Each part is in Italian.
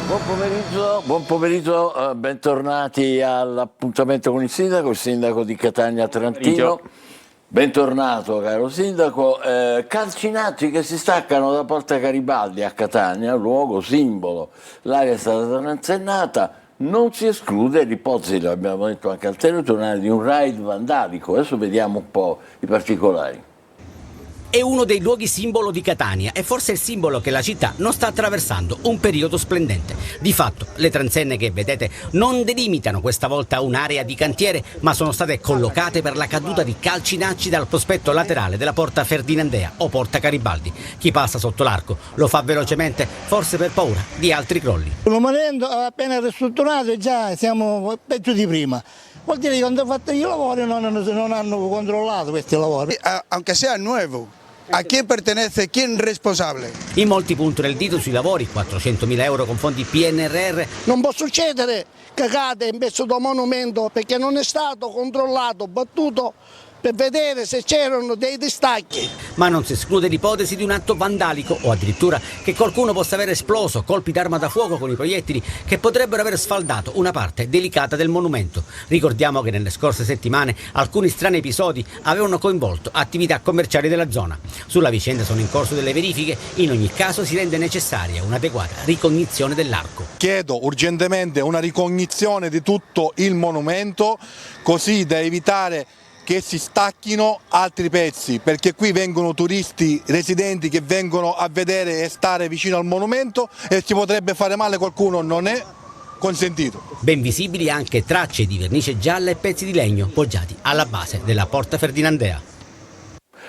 Buon pomeriggio, bentornati all'appuntamento con il sindaco di Catania Trentino. Bentornato caro sindaco. Calcinacci che si staccano da Porta Garibaldi a Catania, luogo simbolo, l'area è stata transennata, non si esclude l'ipotesi, l'abbiamo detto anche al telegiornale, di un raid vandalico. Adesso vediamo un po' i particolari. È uno dei luoghi simbolo di Catania e forse il simbolo che la città non sta attraversando un periodo splendente. Di fatto, le transenne che vedete non delimitano questa volta un'area di cantiere, ma sono state collocate per la caduta di calcinacci dal prospetto laterale della Porta Ferdinandea o Porta Garibaldi. Chi passa sotto l'arco lo fa velocemente, forse per paura di altri crolli. Il monumento appena ristrutturato e già siamo peggio di prima. Vuol dire che quando hanno fatto i lavori non hanno controllato questi lavori. Aunque sea nuovo. ¿A quién pertenece? ¿Quién es responsable? In molti puntano il dito sui lavori, 400.000 euro con fondi PNRR. Non può succedere cagate in questo monumento perché non è stato controllato, battuto per vedere se c'erano dei distacchi. Ma non si esclude l'ipotesi di un atto vandalico o addirittura che qualcuno possa aver esploso colpi d'arma da fuoco con i proiettili che potrebbero aver sfaldato una parte delicata del monumento. Ricordiamo che nelle scorse settimane alcuni strani episodi avevano coinvolto attività commerciali della zona. Sulla vicenda sono in corso delle verifiche, in ogni caso si rende necessaria un'adeguata ricognizione dell'arco. Chiedo urgentemente una ricognizione di tutto il monumento così da evitare che si stacchino altri pezzi, perché qui vengono turisti residenti che vengono a vedere e stare vicino al monumento e ci potrebbe fare male qualcuno, non è consentito. Ben visibili anche tracce di vernice gialla e pezzi di legno poggiati alla base della Porta Ferdinandea.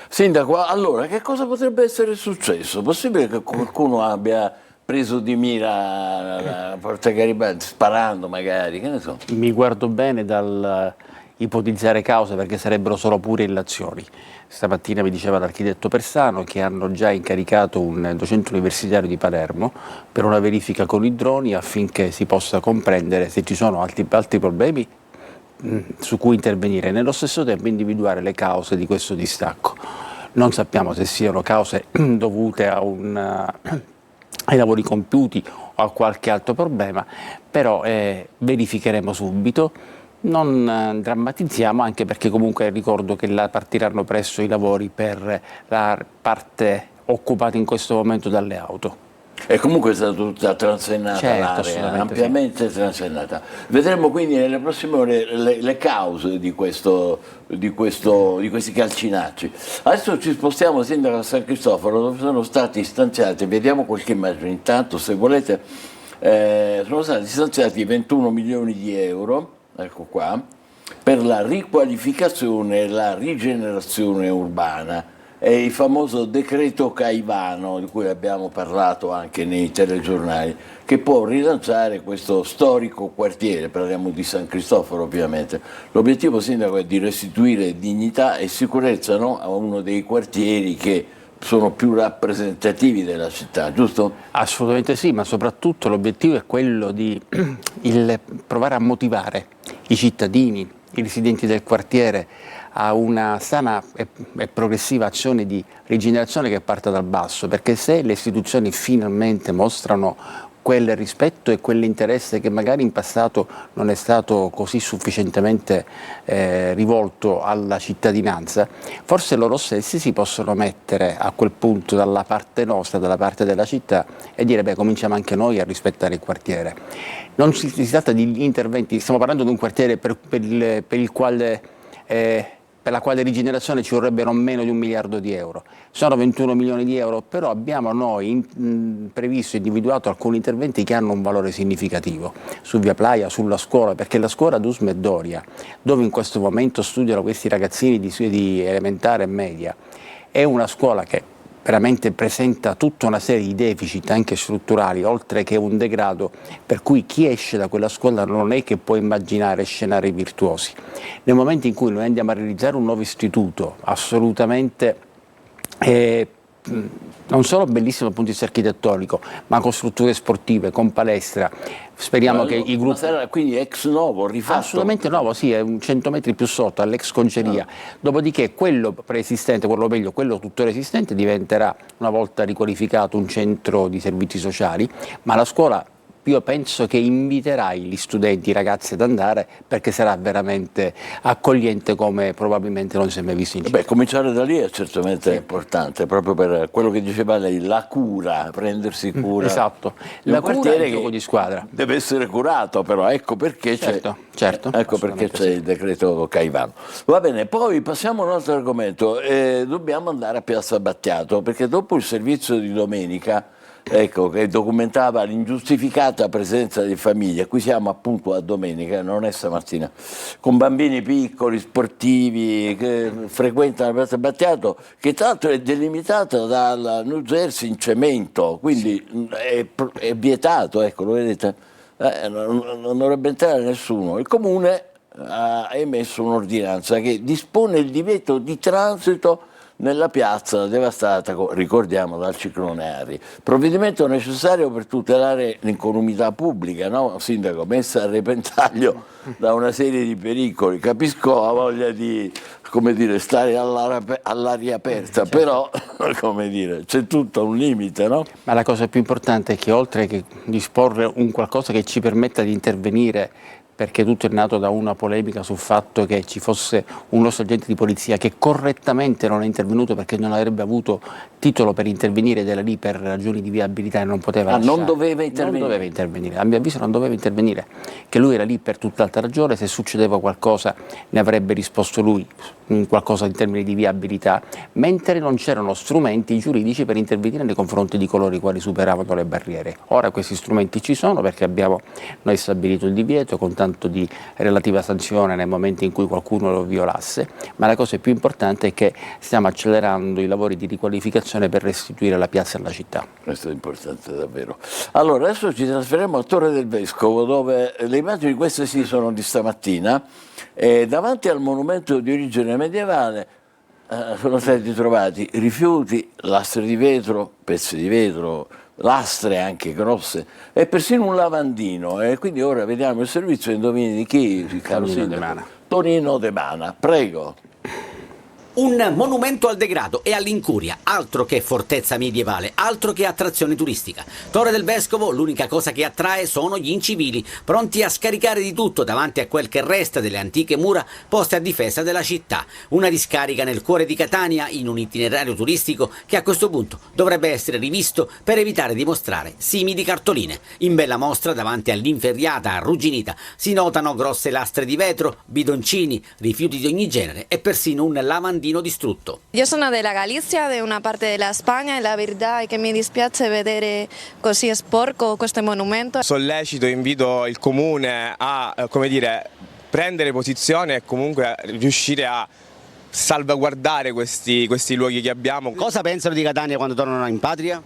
Sindaco, allora che cosa potrebbe essere successo? Possibile che qualcuno abbia preso di mira la Porta Garibaldi sparando magari, che ne so? Mi guardo bene dal ipotizzare cause perché sarebbero solo pure illazioni. Stamattina mi diceva l'architetto Persano che hanno già incaricato un docente universitario di Palermo per una verifica con i droni affinché si possa comprendere se ci sono altri problemi su cui intervenire, nello stesso tempo individuare le cause di questo distacco. Non sappiamo se siano cause dovute ai lavori compiuti o a qualche altro problema, però verificheremo subito. Non drammatizziamo, anche perché comunque ricordo che partiranno presto i lavori per la parte occupata in questo momento dalle auto. E comunque è stata tutta transennata, certo, l'area, ampiamente sì. Transennata. Vedremo quindi nelle prossime ore le cause di questi calcinacci. Adesso ci spostiamo, sindaco, a San Cristoforo, dove sono stati stanziati, vediamo qualche immagine intanto se volete, sono stati stanziati 21 milioni di euro, ecco qua, per la riqualificazione e la rigenerazione urbana. È il famoso decreto Caivano, di cui abbiamo parlato anche nei telegiornali, che può rilanciare questo storico quartiere. Parliamo di San Cristoforo ovviamente. L'obiettivo, sindaco, è di restituire dignità e sicurezza, no? A uno dei quartieri che sono più rappresentativi della città, giusto? Assolutamente sì, ma soprattutto l'obiettivo è quello di provare a motivare i cittadini, i residenti del quartiere a una sana e progressiva azione di rigenerazione che parta dal basso, perché se le istituzioni finalmente mostrano quel rispetto e quell'interesse che magari in passato non è stato così sufficientemente rivolto alla cittadinanza, forse loro stessi si possono mettere a quel punto dalla parte nostra, dalla parte della città, e dire beh, cominciamo anche noi a rispettare il quartiere. Non si tratta di interventi, stiamo parlando di un quartiere per la quale rigenerazione ci vorrebbe non meno di 1 miliardo di euro. Sono 21 milioni di euro, però abbiamo noi previsto e individuato alcuni interventi che hanno un valore significativo, su Via Playa, sulla scuola, perché la scuola Dusme Doria, dove in questo momento studiano questi ragazzini di elementare e media, è una scuola che veramente presenta tutta una serie di deficit anche strutturali, oltre che un degrado, per cui chi esce da quella scuola non è che può immaginare scenari virtuosi. Nel momento in cui noi andiamo a realizzare un nuovo istituto assolutamente non solo bellissimo dal punto di vista architettonico, ma con strutture sportive, con palestra. Speriamo che i gruppi... sarà quindi ex novo, rifatto? Assolutamente nuovo, sì, è 100 metri più sotto, all'ex conceria. Dopodiché quello preesistente, quello tuttora esistente, diventerà, una volta riqualificato, un centro di servizi sociali, ma la scuola io penso che inviterai gli studenti, i ragazzi ad andare, perché sarà veramente accogliente come probabilmente non si è mai visto in città. Beh, cominciare da lì è certamente importante, proprio per quello che diceva lei, la cura, prendersi cura. Esatto, Di la un cura quartiere e il gioco di squadra. deve essere curato, però ecco perché Certo, ecco perché c'è il decreto Caivano. Va bene, poi passiamo a un altro argomento, dobbiamo andare a Piazza Battiato, perché dopo il servizio di domenica, ecco, che documentava l'ingiustificata presenza di famiglie, qui siamo appunto a domenica, non è stamattina, con bambini piccoli, sportivi, che frequentano Piazza Battiato, che tra l'altro è delimitata dal New Jersey in cemento, quindi è vietato, ecco, lo vedete, non dovrebbe entrare nessuno. Il comune ha emesso un'ordinanza che dispone il divieto di transito nella piazza devastata, ricordiamo, dal ciclone Harry. Provvedimento necessario per tutelare l'incolumità pubblica, no? Sindaco, messa a repentaglio da una serie di pericoli. Capisco la voglia di, come dire, stare all'aria aperta, però, come dire, c'è tutto un limite, no? Ma la cosa più importante è che oltre che disporre un qualcosa che ci permetta di intervenire, perché tutto è nato da una polemica sul fatto che ci fosse un nostro agente di polizia che correttamente non è intervenuto perché non avrebbe avuto titolo per intervenire ed era lì per ragioni di viabilità e non poteva lasciare. Non doveva intervenire? Non doveva intervenire, a mio avviso non doveva intervenire, che lui era lì per tutt'altra ragione, se succedeva qualcosa ne avrebbe risposto lui, qualcosa in termini di viabilità, mentre non c'erano strumenti giuridici per intervenire nei confronti di coloro i quali superavano le barriere. Ora questi strumenti ci sono perché abbiamo noi stabilito il divieto con tanto di relativa sanzione nel momento in cui qualcuno lo violasse, ma la cosa più importante è che stiamo accelerando i lavori di riqualificazione per restituire la piazza alla città. Questo è importante davvero. Allora, adesso ci trasferiamo a Torre del Vescovo, dove le immagini, queste sì, sono di stamattina, davanti al monumento di origine medievale sono stati trovati rifiuti, lastre di vetro, pezzi di vetro, lastre anche grosse e persino un lavandino. E quindi ora vediamo il servizio, indovini di chi, caro Tonino sindaco? De Mana. Tonino De Mana, prego. Un monumento al degrado e all'incuria, altro che fortezza medievale, altro che attrazione turistica. Torre del Vescovo, l'unica cosa che attrae sono gli incivili, pronti a scaricare di tutto davanti a quel che resta delle antiche mura poste a difesa della città. Una discarica nel cuore di Catania, in un itinerario turistico che a questo punto dovrebbe essere rivisto per evitare di mostrare simili cartoline. In bella mostra, davanti all'inferriata arrugginita, si notano grosse lastre di vetro, bidoncini, rifiuti di ogni genere e persino un lavandino distrutto. Io sono della Galizia, di una parte della Spagna, e la verità è che mi dispiace vedere così sporco questo monumento. Sollecito e invito il comune a, come dire, prendere posizione e comunque riuscire a salvaguardare questi luoghi che abbiamo. Cosa pensano di Catania quando tornano in patria?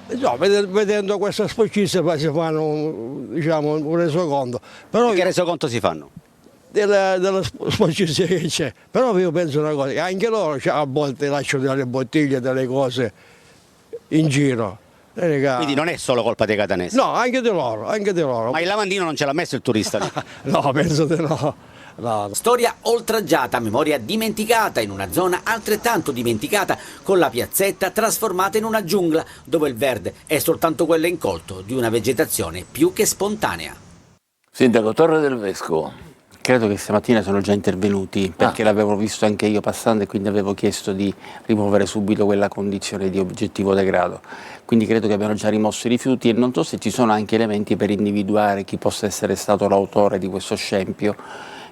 No, vedendo questa sporcizia si fanno, diciamo, un resoconto. Però Che resoconto si fanno? della sporcizia che c'è. Però io penso una cosa, che anche loro a volte lasciano delle bottiglie, delle cose in giro. Quindi non è solo colpa dei catanesi? No, anche di loro, anche di loro. Ma il lavandino non ce l'ha messo il turista lì? No, penso di no. No. Storia oltraggiata, memoria dimenticata in una zona altrettanto dimenticata, con la piazzetta trasformata in una giungla dove il verde è soltanto quello incolto di una vegetazione più che spontanea. Sindaco, Torre del Vescovo. Credo che stamattina sono già intervenuti perché l'avevo visto anche io passando e quindi avevo chiesto di rimuovere subito quella condizione di oggettivo degrado. Quindi credo che abbiano già rimosso i rifiuti e non so se ci sono anche elementi per individuare chi possa essere stato l'autore di questo scempio,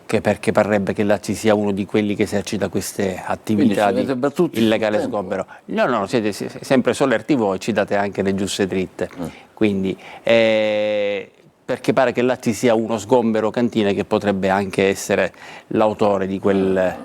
che perché parrebbe che là ci sia uno di quelli che esercita queste attività di illegale sgombero. No, siete sempre solerti voi, ci date anche le giuste dritte. Quindi perché pare che là ci sia uno sgombero cantine che potrebbe anche essere l'autore di quel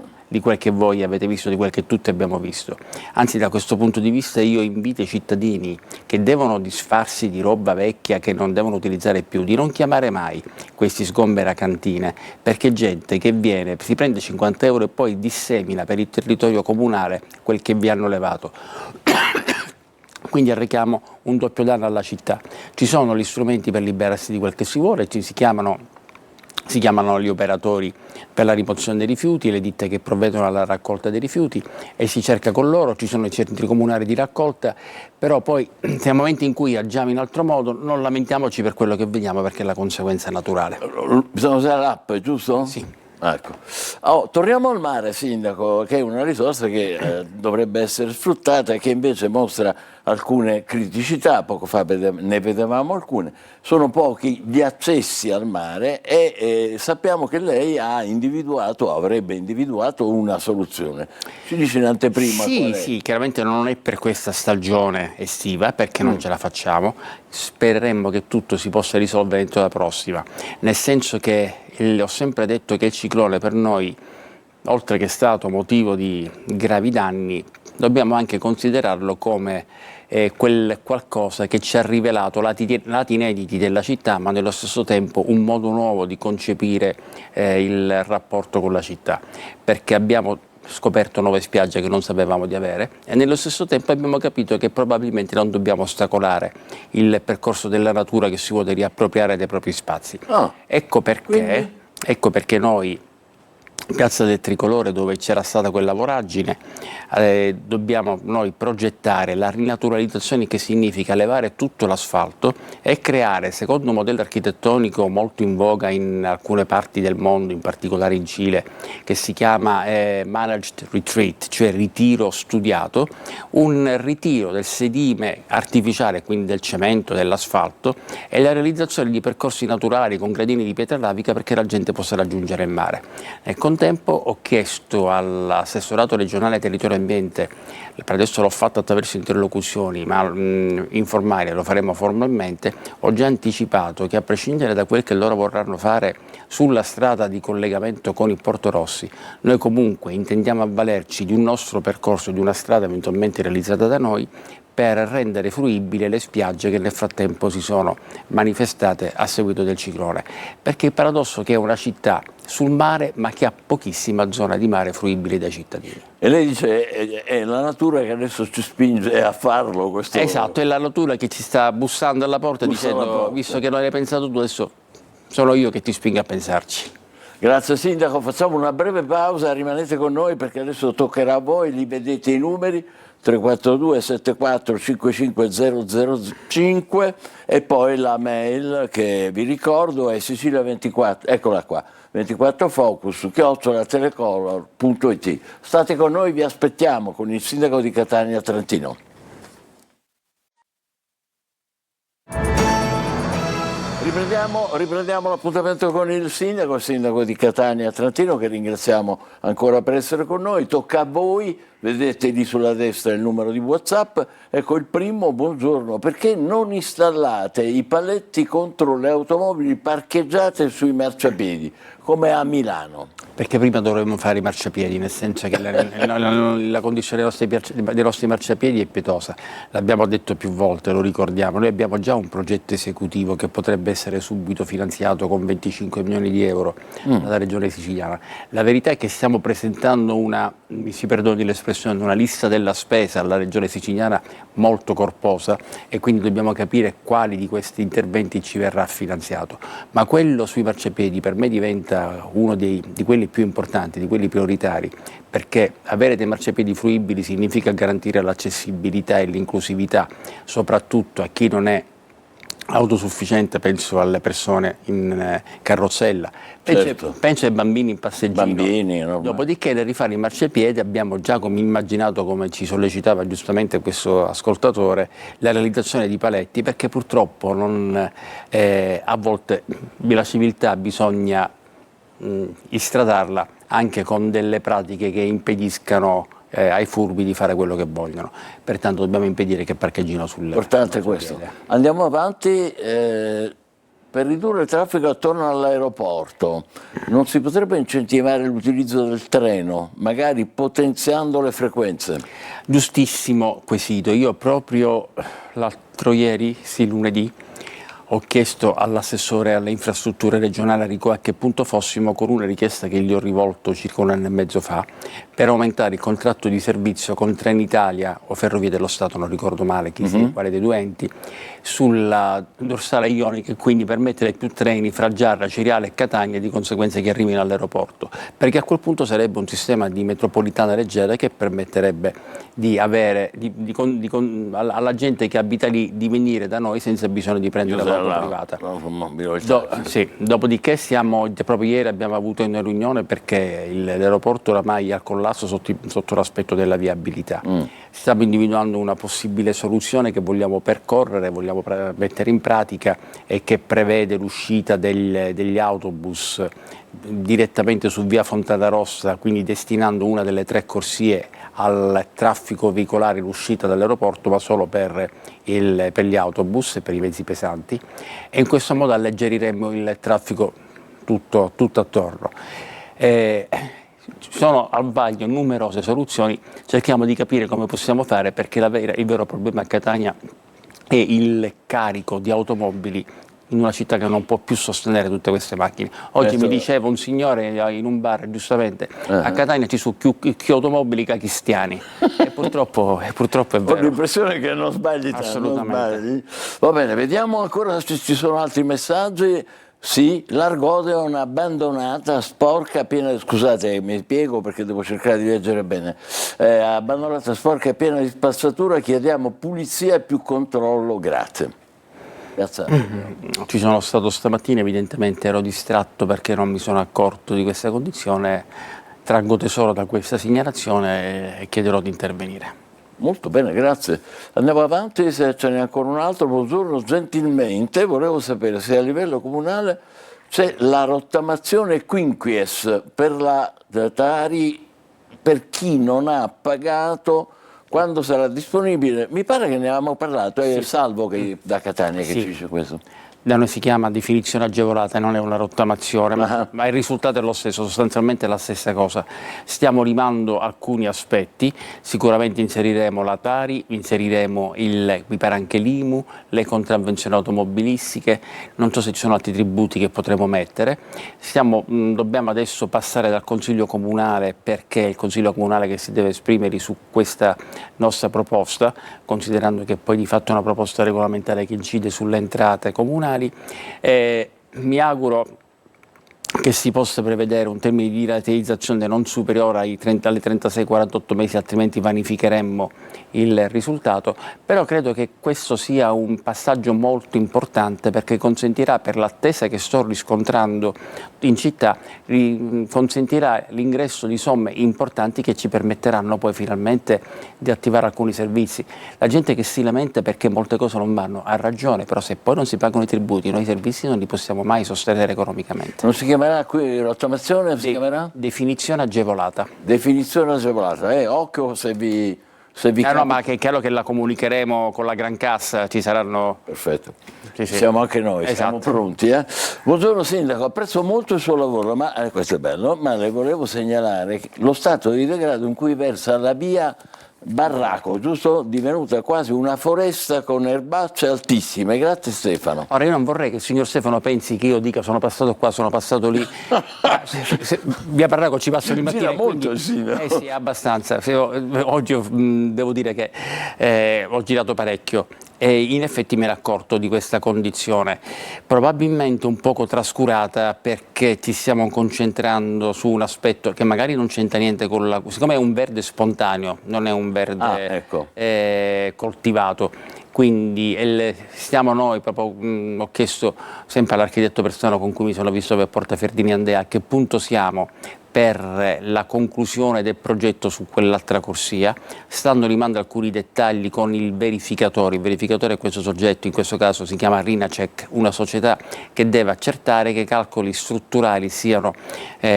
che voi avete visto, di quel che tutti abbiamo visto. Anzi, da questo punto di vista io invito i cittadini che devono disfarsi di roba vecchia che non devono utilizzare più, di non chiamare mai questi sgombera cantine, perché gente che viene, si prende 50 euro e poi dissemina per il territorio comunale quel che vi hanno levato. Quindi arrechiamo un doppio danno alla città. Ci sono gli strumenti per liberarsi di quel che si vuole, si chiamano si chiamano gli operatori per la rimozione dei rifiuti, le ditte che provvedono alla raccolta dei rifiuti, e si cerca con loro, ci sono i centri comunali di raccolta, però poi nel momento in cui agiamo in altro modo non lamentiamoci per quello che vediamo, perché è la conseguenza naturale. Bisogna usare l'app, giusto? Sì. Ecco. Torniamo al mare, Sindaco, che è una risorsa che dovrebbe essere sfruttata e che invece mostra alcune criticità. Poco fa ne vedevamo alcune. Sono pochi gli accessi al mare e sappiamo che lei ha individuato, avrebbe individuato una soluzione. Ci dice in anteprima qual è? Sì, chiaramente non è per questa stagione estiva, perché non ce la facciamo. Spereremmo che tutto si possa risolvere entro la prossima, nel senso che ho sempre detto che il ciclone per noi, oltre che è stato motivo di gravi danni, dobbiamo anche considerarlo come quel qualcosa che ci ha rivelato lati inediti della città, ma nello stesso tempo un modo nuovo di concepire il rapporto con la città, perché abbiamo scoperto nuove spiagge che non sapevamo di avere e nello stesso tempo abbiamo capito che probabilmente non dobbiamo ostacolare il percorso della natura che si vuole riappropriare dei propri spazi. Ecco perché noi, Piazza del Tricolore, dove c'era stata quella voragine, dobbiamo noi progettare la rinaturalizzazione, che significa levare tutto l'asfalto e creare, secondo un modello architettonico molto in voga in alcune parti del mondo, in particolare in Cile, che si chiama Managed Retreat, cioè ritiro studiato, un ritiro del sedime artificiale, quindi del cemento, dell'asfalto, e la realizzazione di percorsi naturali con gradini di pietra lavica perché la gente possa raggiungere il mare. Nel contempo ho chiesto all'assessorato regionale territorio e ambiente, per adesso l'ho fatto attraverso interlocuzioni, ma informali, lo faremo formalmente, ho già anticipato che a prescindere da quel che loro vorranno fare sulla strada di collegamento con il Porto Rossi, noi comunque intendiamo avvalerci di un nostro percorso, di una strada eventualmente realizzata da noi, per rendere fruibili le spiagge che nel frattempo si sono manifestate a seguito del ciclone. Perché il paradosso è che è una città sul mare ma che ha pochissima zona di mare fruibile dai cittadini. E lei dice è la natura che adesso ci spinge a farlo questo. Esatto, è la natura che ci sta bussando alla porta dicendo visto che non hai pensato tu, adesso sono io che ti spingo a pensarci. Grazie Sindaco, facciamo una breve pausa, rimanete con noi perché adesso toccherà a voi, li vedete i numeri 342 74 55 005 e poi la mail che vi ricordo è Sicilia24, eccola qua, 24focus@telecolor.it. State con noi, vi aspettiamo con il sindaco di Catania Trentino. Riprendiamo l'appuntamento con il sindaco di Catania Trentino, che ringraziamo ancora per essere con noi. Tocca a voi, vedete lì sulla destra il numero di WhatsApp. Ecco il primo, buongiorno. Perché non installate i paletti contro le automobili parcheggiate sui marciapiedi, come a Milano? Perché prima dovremmo fare i marciapiedi, nel senso che la condizione dei nostri marciapiedi è pietosa. L'abbiamo detto più volte, lo ricordiamo. Noi abbiamo già un progetto esecutivo che potrebbe essere subito finanziato con 25 milioni di euro dalla Regione Siciliana. La verità è che stiamo presentando mi si perdoni l'espressione, una lista della spesa alla Regione Siciliana molto corposa e quindi dobbiamo capire quali di questi interventi ci verrà finanziato. Ma quello sui marciapiedi per me diventa uno di quelli più importanti, di quelli prioritari, perché avere dei marciapiedi fruibili significa garantire l'accessibilità e l'inclusività, soprattutto a chi non è autosufficiente, penso alle persone in carrozzella, penso ai bambini in passeggino. Dopodiché nel rifare i marciapiedi abbiamo già immaginato, come ci sollecitava giustamente questo ascoltatore, la realizzazione di paletti, perché purtroppo a volte la civiltà bisogna istradarla anche con delle pratiche che impediscano ai furbi di fare quello che vogliono. Pertanto dobbiamo impedire che parcheggino sul importante questo. Andiamo avanti. Per ridurre il traffico attorno all'aeroporto non si potrebbe incentivare l'utilizzo del treno, magari potenziando le frequenze? Giustissimo quesito. Io proprio l'altro ieri, lunedì, ho chiesto all'assessore alle infrastrutture regionale Enrico a che punto fossimo con una richiesta che gli ho rivolto circa un anno e mezzo fa, per aumentare il contratto di servizio con Trenitalia o Ferrovie dello Stato, non ricordo male chi sia quale dei due enti, sulla dorsale ionica, e quindi permettere più treni fra Giarra, Ciriale e Catania, e di conseguenza che arrivino all'aeroporto, perché a quel punto sarebbe un sistema di metropolitana leggera che permetterebbe di avere alla gente che abita lì di venire da noi senza bisogno di prendere l'auto privata. Dopodiché proprio ieri abbiamo avuto una riunione perché l'aeroporto oramai è al collasso sotto l'aspetto della viabilità. Stiamo individuando una possibile soluzione che vogliamo percorrere, vogliamo mettere in pratica, e che prevede l'uscita degli autobus direttamente su via Fontana Rossa, quindi destinando una delle 3 corsie al traffico veicolare, l'uscita dall'aeroporto, ma solo per gli autobus e per i mezzi pesanti, e in questo modo alleggeriremo il traffico tutto attorno. Ci sono al vaglio numerose soluzioni, cerchiamo di capire come possiamo fare, perché il vero problema a Catania è il carico di automobili in una città che non può più sostenere tutte queste macchine. Oggi mi diceva un signore in un bar, giustamente, a Catania ci sono più automobili cachistiani, e purtroppo è vero. Ho l'impressione che non sbagli tanto. Assolutamente. Va bene, vediamo ancora se ci sono altri messaggi. Sì, l'Argote è una abbandonata, sporca, piena, scusate, mi spiego perché devo cercare di leggere bene, abbandonata, sporca e piena di spazzatura, chiediamo pulizia e più controllo, grazie. Ci sono stato stamattina, evidentemente ero distratto perché non mi sono accorto di questa condizione, traggo tesoro da questa segnalazione e chiederò di intervenire. Molto bene, grazie. Andiamo avanti, se ce n'è ancora un altro. Buongiorno, gentilmente volevo sapere se a livello comunale c'è la rottamazione quinquies per la Tari per chi non ha pagato, quando sarà disponibile. Mi pare che ne avevamo parlato, è Salvo da Catania che ci dice questo. Da noi si chiama definizione agevolata, non è una rottamazione, ma il risultato è lo stesso, sostanzialmente la stessa cosa. Stiamo limando alcuni aspetti, sicuramente inseriremo la Tari, inseriremo mi pare anche l'IMU, le contravvenzioni automobilistiche, non so se ci sono altri tributi che potremo mettere. Dobbiamo adesso passare dal Consiglio Comunale, perché è il Consiglio Comunale che si deve esprimere su questa nostra proposta, considerando che poi di fatto è una proposta regolamentare che incide sulle entrate comunali. Mi auguro che si possa prevedere un termine di rateizzazione non superiore alle 36-48 mesi, altrimenti vanificheremmo il risultato, però credo che questo sia un passaggio molto importante, perché consentirà, per l'attesa che sto riscontrando in città, consentirà l'ingresso di somme importanti che ci permetteranno poi finalmente di attivare alcuni servizi. La gente che si lamenta perché molte cose non vanno ha ragione, però se poi non si pagano i tributi, noi i servizi non li possiamo mai sostenere economicamente. Non si chiamerà qui rottamazione? Si chiamerà? Definizione agevolata. Definizione agevolata, occhio se vi no, ma che è chiaro che la comunicheremo con la Gran Cassa, ci saranno... Perfetto, sì. Siamo anche noi, siamo pronti. Buongiorno Sindaco, apprezzo molto il suo lavoro, ma questo è bello, ma le volevo segnalare lo stato di degrado in cui versa la via Barraco, giusto? Divenuta quasi una foresta con erbacce altissime. Grazie Stefano. Ora io non vorrei che il signor Stefano pensi che io dica sono passato qua, sono passato lì. Via Barraco ci passo di mattina. Molto, sì, abbastanza. Oggi devo dire che ho girato parecchio e in effetti mi ero accorto di questa condizione, probabilmente un poco trascurata, perché ci stiamo concentrando su un aspetto che magari non c'entra niente con siccome è un verde spontaneo, non è un verde coltivato, quindi stiamo noi proprio, ho chiesto sempre all'architetto Persano con cui mi sono visto per Porta Ferdinandea a che punto siamo per la conclusione del progetto su quell'altra corsia, stanno rimando alcuni dettagli con il verificatore. Il verificatore è questo soggetto, in questo caso si chiama Rinacek, una società che deve accertare che i calcoli strutturali siano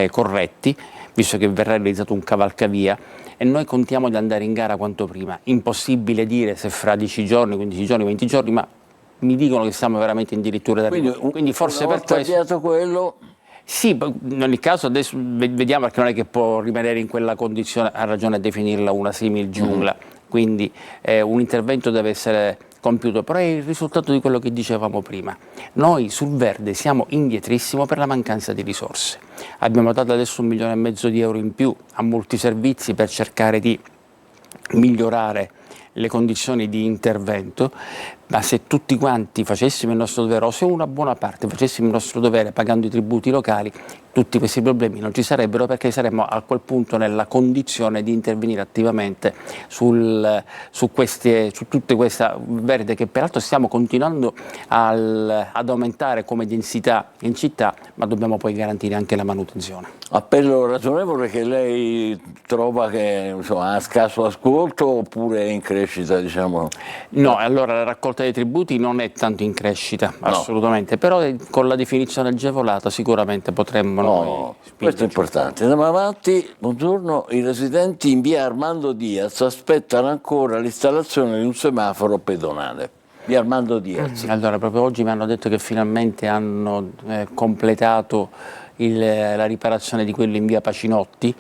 corretti, visto che verrà realizzato un cavalcavia, e noi contiamo di andare in gara quanto prima. Impossibile dire se fra 10 giorni, 15 giorni, 20 giorni, ma mi dicono che siamo veramente addirittura d'arrivo. Quindi forse per questo... quello... Sì, in ogni caso adesso vediamo, perché non è che può rimanere in quella condizione, ha ragione a definirla una simil giungla, quindi un intervento deve essere compiuto, però è il risultato di quello che dicevamo prima. Noi sul verde siamo indietrissimo per la mancanza di risorse. Abbiamo dato adesso 1,5 milioni di euro in più a molti servizi per cercare di migliorare le condizioni di intervento, ma se tutti quanti facessimo il nostro dovere, o se una buona parte facessimo il nostro dovere pagando i tributi locali, tutti questi problemi non ci sarebbero, perché saremmo a quel punto nella condizione di intervenire attivamente su tutte queste verde, che peraltro stiamo continuando ad aumentare come densità in città, ma dobbiamo poi garantire anche la manutenzione. Appello ragionevole che lei trova che insomma, ha scarso ascolto oppure è in crescita, diciamo? No, allora la raccolta dei tributi non è tanto in crescita, assolutamente, però con la definizione agevolata sicuramente potremmo noi spingerci. Questo è importante. Andiamo avanti. Buongiorno, i residenti in via Armando Diaz aspettano ancora l'installazione di un semaforo pedonale. Via Armando Diaz. Allora, proprio oggi mi hanno detto che finalmente hanno completato la riparazione di quello in via Pacinotti.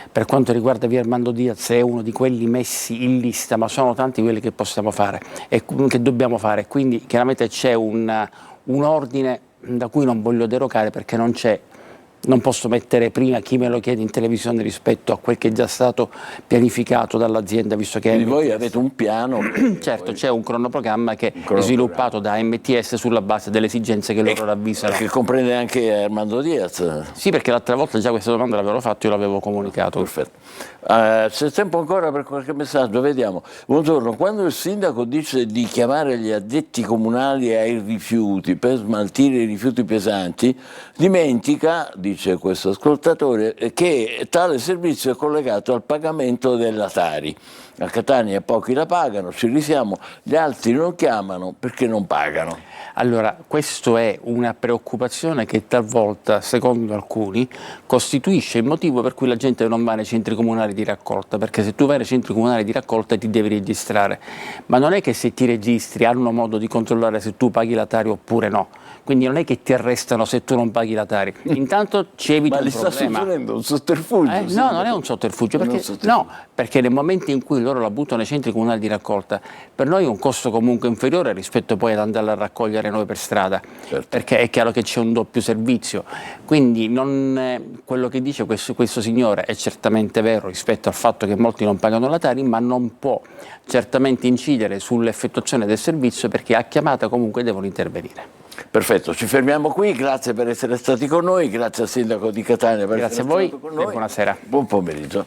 Per quanto riguarda via Armando Diaz è uno di quelli messi in lista, ma sono tanti quelli che possiamo fare e che dobbiamo fare, quindi chiaramente c'è un ordine da cui non voglio derogare, perché non posso mettere prima chi me lo chiede in televisione rispetto a quel che è già stato pianificato dall'azienda, visto che Quindi voi avete un piano? Certo, c'è un cronoprogramma che è sviluppato da MTS sulla base delle esigenze che loro ravvisano. Che comprende anche Armando Diaz? Sì, perché l'altra volta già questa domanda l'avevo fatta, io l'avevo comunicato. Perfetto. C'è tempo ancora per qualche messaggio, vediamo. Buongiorno, quando il sindaco dice di chiamare gli addetti comunali ai rifiuti per smaltire i rifiuti pesanti, dimentica, dice questo ascoltatore, che tale servizio è collegato al pagamento della Tari. A Catania pochi la pagano, ci risiamo, gli altri non chiamano perché non pagano. Allora, questa è una preoccupazione che talvolta, secondo alcuni, costituisce il motivo per cui la gente non va nei centri comunali di raccolta, perché se tu vai nei centri comunali di raccolta ti devi registrare, ma non è che se ti registri hanno modo di controllare se tu paghi la Tari oppure no. Quindi non è che ti arrestano se tu non paghi la Tari. Intanto ci eviti un problema. Ma li sta suggerendo un sotterfugio? No, non è un sotterfugio, perché nel momento in cui loro la buttano nei centri comunali di raccolta, per noi è un costo comunque inferiore rispetto poi ad andarla a raccogliere noi per strada, certo. Perché è chiaro che c'è un doppio servizio. Quindi quello che dice questo signore è certamente vero rispetto al fatto che molti non pagano la Tari, ma non può certamente incidere sull'effettuazione del servizio, perché a chiamata comunque devono intervenire. Perfetto, ci fermiamo qui, grazie per essere stati con noi, grazie al sindaco di Catania per essere stato con noi. E buonasera. Buon pomeriggio.